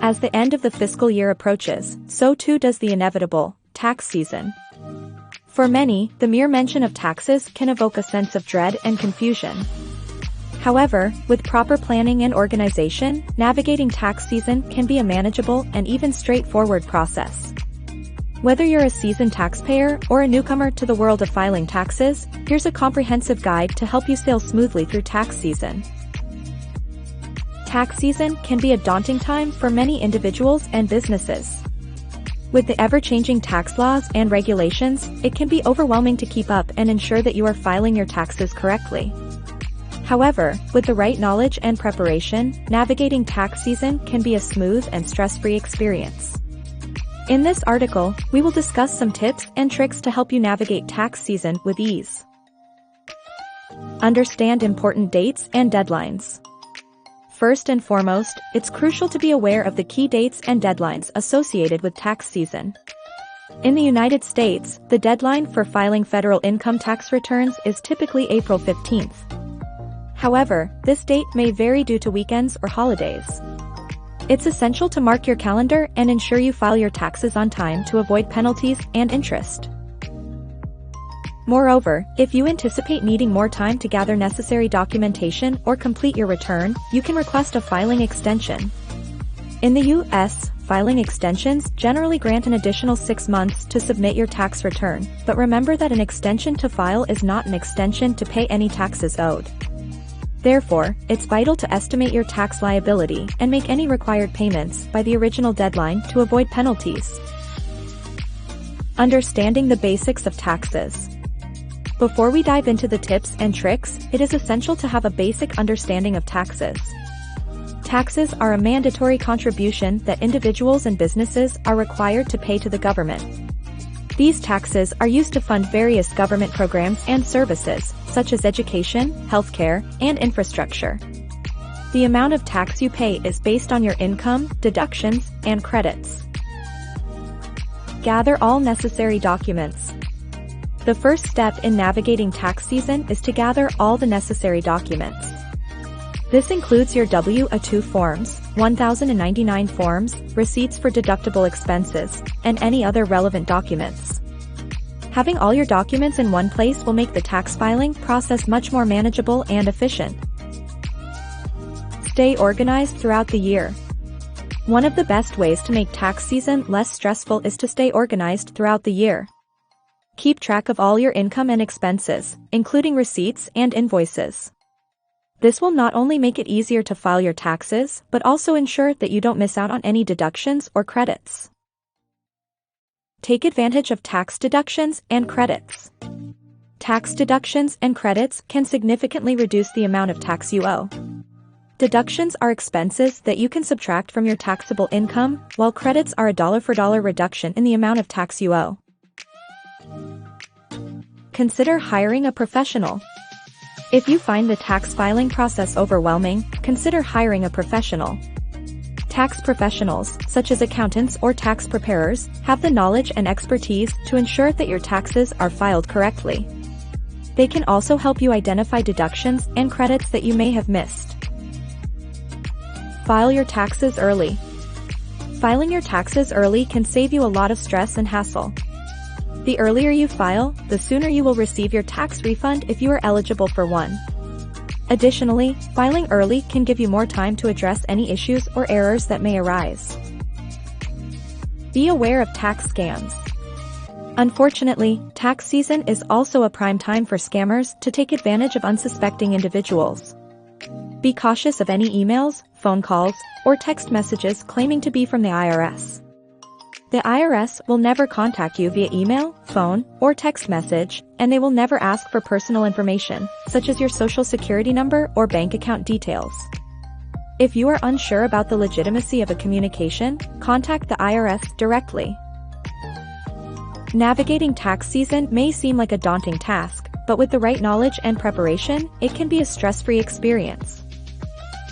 As the end of the fiscal year approaches, so too does the inevitable tax season. For many, the mere mention of taxes can evoke a sense of dread and confusion. However, with proper planning and organization, navigating tax season can be a manageable and even straightforward process. Whether you're a seasoned taxpayer or a newcomer to the world of filing taxes, here's a comprehensive guide to help you sail smoothly through tax season. Tax season can be a daunting time for many individuals and businesses. With the ever-changing tax laws and regulations, it can be overwhelming to keep up and ensure that you are filing your taxes correctly. However, with the right knowledge and preparation, navigating tax season can be a smooth and stress-free experience. In this article, we will discuss some tips and tricks to help you navigate tax season with ease. Understand important dates and deadlines. First and foremost, it's crucial to be aware of the key dates and deadlines associated with tax season. In the United States, the deadline for filing federal income tax returns is typically April 15th. However, this date may vary due to weekends or holidays. It's essential to mark your calendar and ensure you file your taxes on time to avoid penalties and interest. Moreover, if you anticipate needing more time to gather necessary documentation or complete your return, you can request a filing extension. In the U.S., filing extensions generally grant an additional 6 months to submit your tax return, but remember that an extension to file is not an extension to pay any taxes owed. Therefore, it's vital to estimate your tax liability and make any required payments by the original deadline to avoid penalties. Understanding the basics of taxes. Before we dive into the tips and tricks, it is essential to have a basic understanding of taxes. Taxes are a mandatory contribution that individuals and businesses are required to pay to the government. These taxes are used to fund various government programs and services, such as education, healthcare, and infrastructure. The amount of tax you pay is based on your income, deductions, and credits. Gather all necessary documents. The first step in navigating tax season is to gather all the necessary documents. This includes your W-2 forms, 1099 forms, receipts for deductible expenses, and any other relevant documents. Having all your documents in one place will make the tax filing process much more manageable and efficient. Stay organized throughout the year. One of the best ways to make tax season less stressful is to stay organized throughout the year. Keep track of all your income and expenses, including receipts and invoices. This will not only make it easier to file your taxes, but also ensure that you don't miss out on any deductions or credits. Take advantage of tax deductions and credits. Tax deductions and credits can significantly reduce the amount of tax you owe. Deductions are expenses that you can subtract from your taxable income, while credits are a dollar-for-dollar reduction in the amount of tax you owe. Consider hiring a professional. If you find the tax filing process overwhelming, consider hiring a professional. Tax professionals, such as accountants or tax preparers, have the knowledge and expertise to ensure that your taxes are filed correctly. They can also help you identify deductions and credits that you may have missed. File your taxes early. Filing your taxes early can save you a lot of stress and hassle. The earlier you file, the sooner you will receive your tax refund if you are eligible for one. Additionally, filing early can give you more time to address any issues or errors that may arise. Be aware of tax scams. Unfortunately, tax season is also a prime time for scammers to take advantage of unsuspecting individuals. Be cautious of any emails, phone calls, or text messages claiming to be from the IRS. The IRS will never contact you via email, phone, or text message, and they will never ask for personal information, such as your social security number or bank account details. If you are unsure about the legitimacy of a communication, contact the IRS directly. Navigating tax season may seem like a daunting task, but with the right knowledge and preparation, it can be a stress-free experience.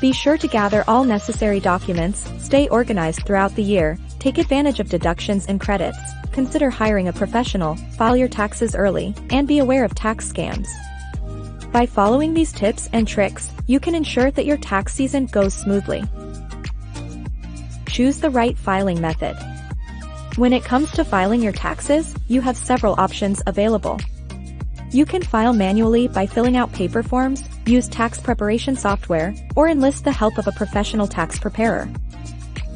Be sure to gather all necessary documents, stay organized throughout the year, take advantage of deductions and credits, consider hiring a professional, file your taxes early, and be aware of tax scams. By following these tips and tricks, you can ensure that your tax season goes smoothly. Choose the right filing method. When it comes to filing your taxes, you have several options available. You can file manually by filling out paper forms, use tax preparation software, or enlist the help of a professional tax preparer.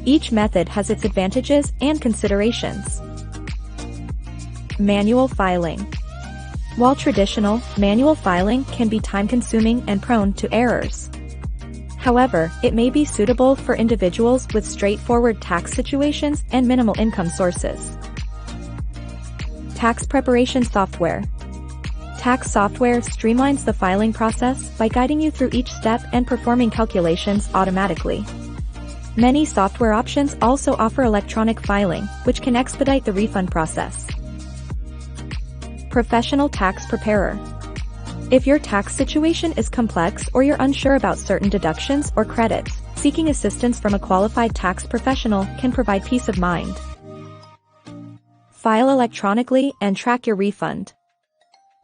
Each method has its advantages and considerations. Manual filing. While traditional, manual filing can be time-consuming and prone to errors. However, it may be suitable for individuals with straightforward tax situations and minimal income sources. Tax preparation software. Tax software streamlines the filing process by guiding you through each step and performing calculations automatically. Many software options also offer electronic filing, which can expedite the refund process. Professional tax preparer. If your tax situation is complex or you're unsure about certain deductions or credits, seeking assistance from a qualified tax professional can provide peace of mind. File electronically and track your refund.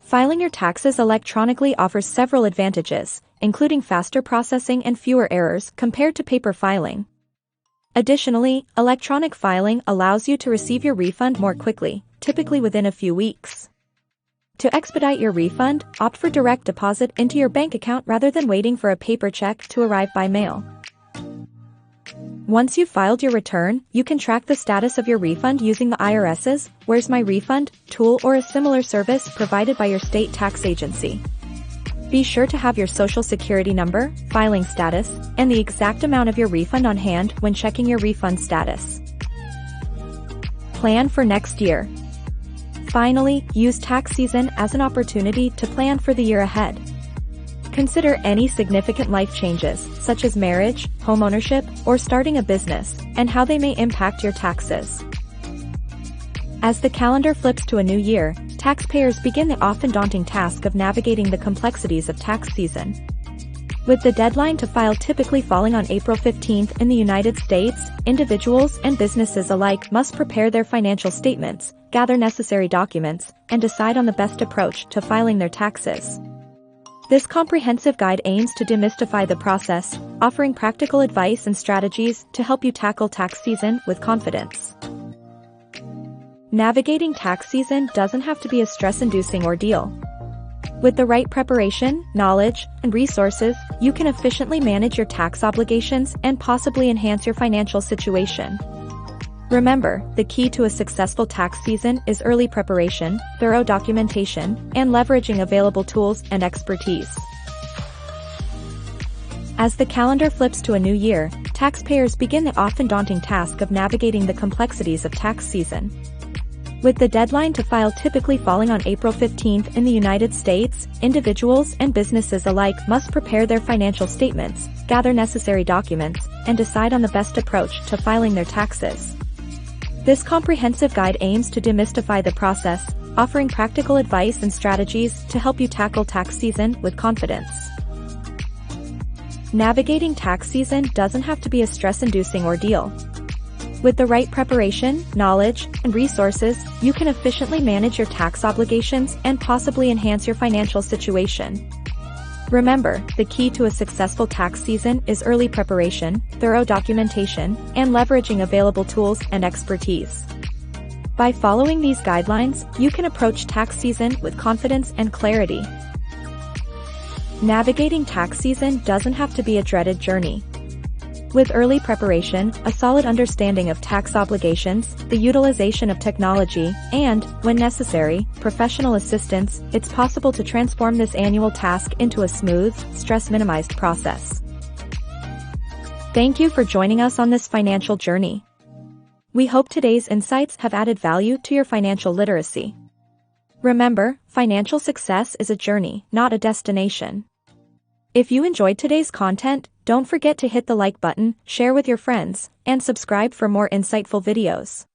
Filing your taxes electronically offers several advantages, including faster processing and fewer errors compared to paper filing. Additionally, electronic filing allows you to receive your refund more quickly, typically within a few weeks. To expedite your refund, opt for direct deposit into your bank account rather than waiting for a paper check to arrive by mail. Once you've filed your return, you can track the status of your refund using the IRS's Where's My Refund tool or a similar service provided by your state tax agency. Be sure to have your Social Security number, filing status, and the exact amount of your refund on hand when checking your refund status. Plan for next year. Finally, use tax season as an opportunity to plan for the year ahead. Consider any significant life changes, such as marriage, homeownership, or starting a business, and how they may impact your taxes. As the calendar flips to a new year, taxpayers begin the often daunting task of navigating the complexities of tax season. With the deadline to file typically falling on April 15th in the United States, individuals and businesses alike must prepare their financial statements, gather necessary documents, and decide on the best approach to filing their taxes. This comprehensive guide aims to demystify the process, offering practical advice and strategies to help you tackle tax season with confidence. Navigating tax season doesn't have to be a stress-inducing ordeal. With the right preparation, knowledge, and resources, you can efficiently manage your tax obligations and possibly enhance your financial situation. Remember, the key to a successful tax season is early preparation, thorough documentation, and leveraging available tools and expertise. As the calendar flips to a new year, taxpayers begin the often daunting task of navigating the complexities of tax season. With the deadline to file typically falling on April 15th in the United States, individuals and businesses alike must prepare their financial statements, gather necessary documents, and decide on the best approach to filing their taxes. This comprehensive guide aims to demystify the process, offering practical advice and strategies to help you tackle tax season with confidence. Navigating tax season doesn't have to be a stress-inducing ordeal. With the right preparation, knowledge, and resources, you can efficiently manage your tax obligations and possibly enhance your financial situation. Remember, the key to a successful tax season is early preparation, thorough documentation, and leveraging available tools and expertise. By following these guidelines, you can approach tax season with confidence and clarity. Navigating tax season doesn't have to be a dreaded journey. With early preparation, a solid understanding of tax obligations, the utilization of technology, and, when necessary, professional assistance, it's possible to transform this annual task into a smooth, stress-minimized process. Thank you for joining us on this financial journey. We hope today's insights have added value to your financial literacy. Remember, financial success is a journey, not a destination. If you enjoyed today's content, don't forget to hit the like button, share with your friends, and subscribe for more insightful videos.